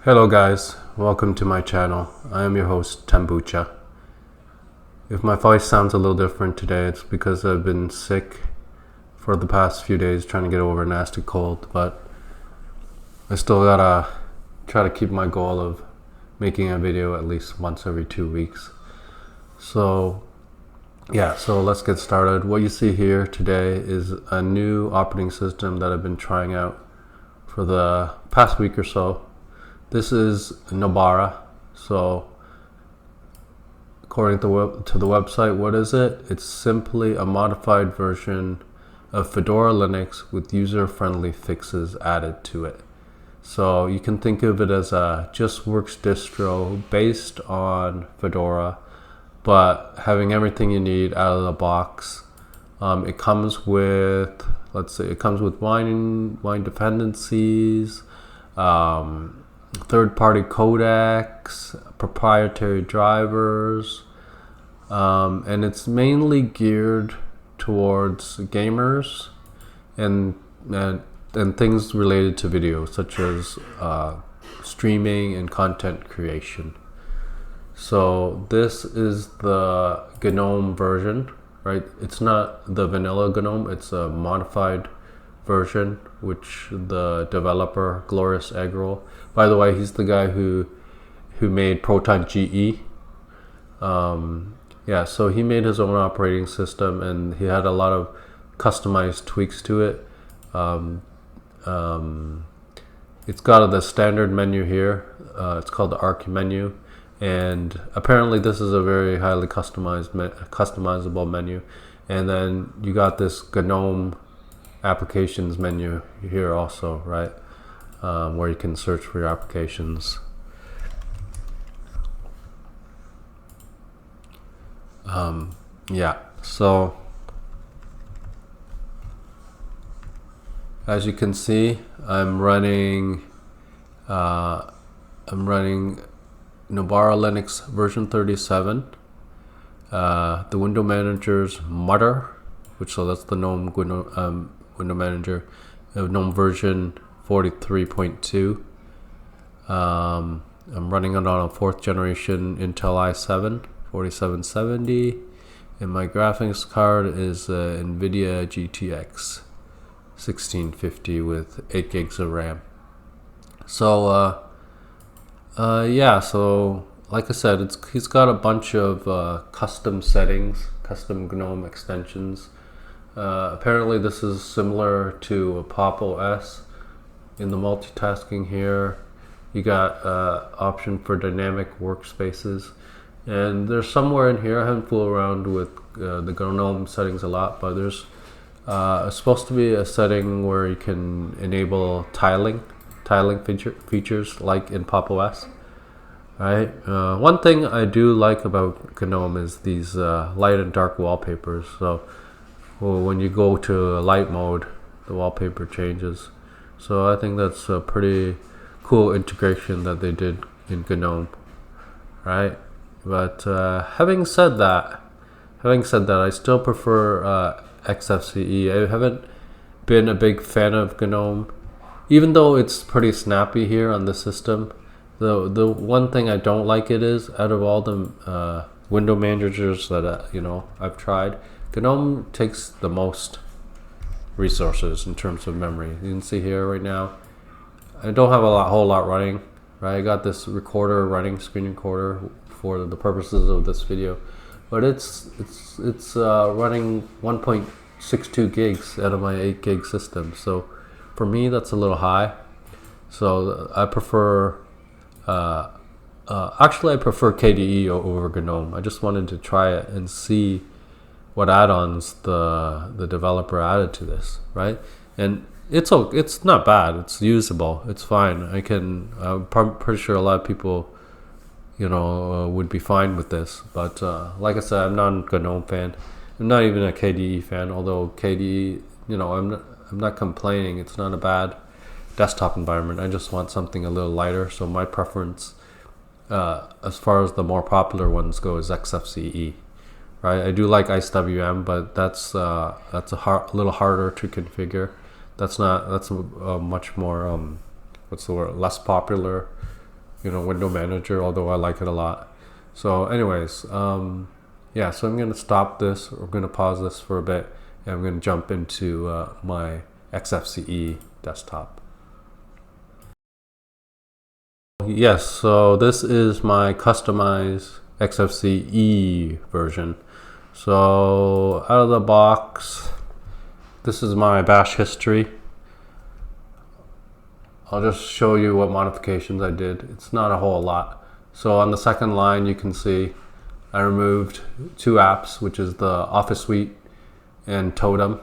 Hello guys, welcome to my channel. I am your host Tambucha. If my voice sounds a little different today, it's because I've been sick for the past few days trying to get over a nasty cold, but I still gotta try to keep my goal of making a video at least once every 2 weeks. So let's get started. What you see here today is a new operating system that I've been trying out for the past week or so. This is Nobara. So according to the website, what is it? It's simply a modified version of Fedora Linux with user-friendly fixes added to it. So you can think of it as a just works distro based on Fedora, but having everything you need out of the box. It comes with, wine dependencies, third-party codecs, proprietary drivers, and it's mainly geared towards gamers and things related to video, such as streaming and content creation. So this is the GNOME version, right? It's not the vanilla GNOME, it's a modified version, which the developer, Glorious Eggroll, by the way, he's the guy who made Proton GE. So he made his own operating system, and he had a lot of customized tweaks to it. It's got the standard menu here. It's called the Arc menu, and apparently this is a very highly customizable menu. And then you got this GNOME applications menu here also, right? Where you can search for your applications. So as you can see, I'm running Nobara Linux version 37. The window manager's Mutter, so that's the GNOME window manager, GNOME version 43.2. I'm running it on a 4th generation Intel i7 4770, and my graphics card is NVIDIA GTX 1650 with 8 gigs of RAM. So like I said, he's got a bunch of custom settings, custom GNOME extensions. Apparently this is similar to a Pop! OS. In the multitasking here, you got option for dynamic workspaces, and there's somewhere in here, I haven't fooled around with the GNOME settings a lot, but there's supposed to be a setting where you can enable tiling features like in Pop! OS. Right. One thing I do like about GNOME is these light and dark wallpapers. So when you go to light mode, the wallpaper changes. So I think that's a pretty cool integration that they did in GNOME, right? But having said that, I still prefer XFCE. I haven't been a big fan of GNOME, even though it's pretty snappy here on the system. The one thing I don't like it is, out of all the window managers that I've tried, GNOME takes the most resources in terms of memory. You can see here right now, I don't have a whole lot running. Right, I got this recorder running, screen recorder, for the purposes of this video, but it's running 1.62 gigs out of my 8 gig system. So for me, that's a little high. So I prefer. Actually, I prefer KDE over GNOME. I just wanted to try it and see what add-ons the developer added to this, right? And it's not bad. It's usable. It's fine. I'm pretty sure a lot of people, would be fine with this. But like I said, I'm not a GNOME fan. I'm not even a KDE fan. Although KDE, I'm not complaining. It's not a bad desktop environment. I just want something a little lighter. So my preference, as far as the more popular ones go, is XFCE. Right, I do like IceWM, but that's a little harder to configure. That's a much more less popular window manager, although I like it a lot. So anyways, yeah, so I'm going to stop this. We're going to pause this for a bit, and I'm going to jump into my XFCE desktop. Yes, so this is my customized XFCE version. So out of the box, this is my bash history. I'll just show you what modifications I did. It's not a whole lot. So on the second line, you can see I removed 2 apps, which is the Office Suite and Totem.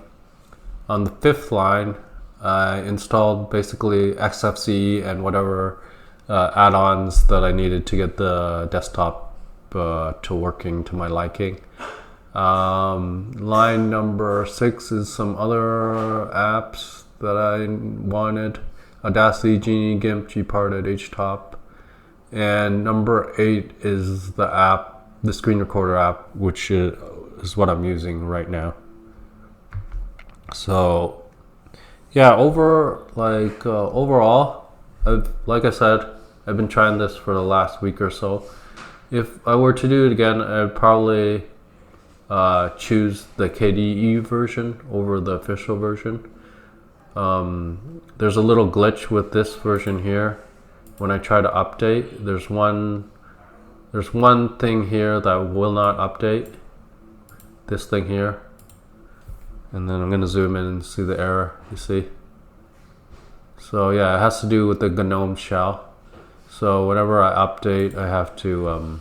On the 5th line, I installed basically XFCE and whatever add-ons that I needed to get the desktop to working to my liking. Line number 6 is some other apps that I wanted. Audacity, Genie, GIMP, Gparted, HTOP. And number 8 is the app, the screen recorder app, which is what I'm using right now. So yeah, overall, like I said, I've been trying this for the last week or so. If I were to do it again, I'd probably choose the KDE version over the official version. There's a little glitch with this version here. When I try to update, there's one thing here that will not update. This thing here. And then I'm going to zoom in and see the error, you see. So yeah, it has to do with the GNOME shell. So whenever I update, I have to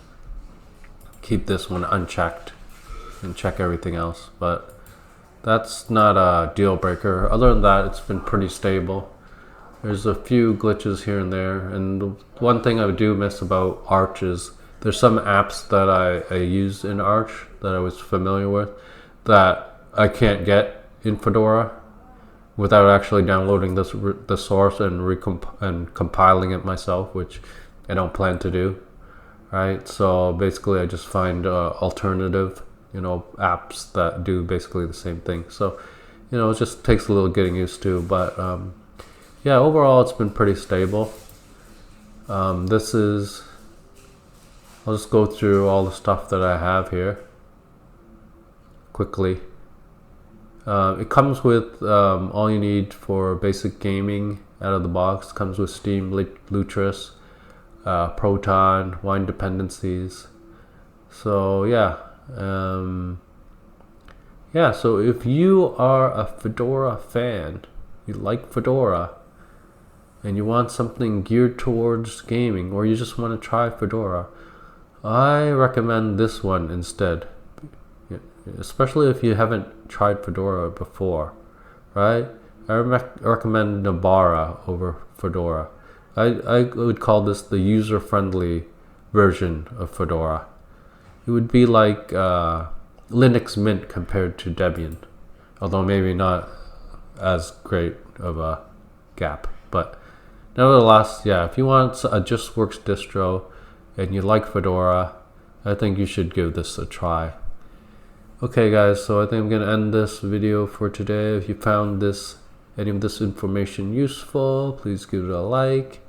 keep this one unchecked and check everything else. But that's not a deal breaker. Other than that, it's been pretty stable. There's a few glitches here and there. And the one thing I do miss about Arch is there's some apps that I use in Arch that I was familiar with that I can't get in Fedora without actually downloading the source and compiling it myself, which I don't plan to do. Right? So basically, I just find alternative, apps that do basically the same thing. So, it just takes a little getting used to. But yeah, overall, it's been pretty stable. I'll just go through all the stuff that I have here quickly. It comes with all you need for basic gaming out of the box. It comes with Steam, Lutris, Proton, Wine dependencies. So yeah, so if you are a Fedora fan, you like Fedora, and you want something geared towards gaming, or you just want to try Fedora, I recommend this one instead. Especially if you haven't tried Fedora before, right? I recommend Nobara over Fedora. I would call this the user-friendly version of Fedora. It would be like Linux Mint compared to Debian, although maybe not as great of a gap. But nevertheless, yeah, if you want a just works distro and you like Fedora, I think you should give this a try. Okay guys, so I think I'm going to end this video for today. If you found any of this information useful, please give it a like.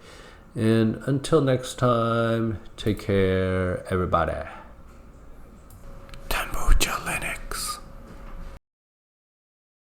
And until next time, take care everybody.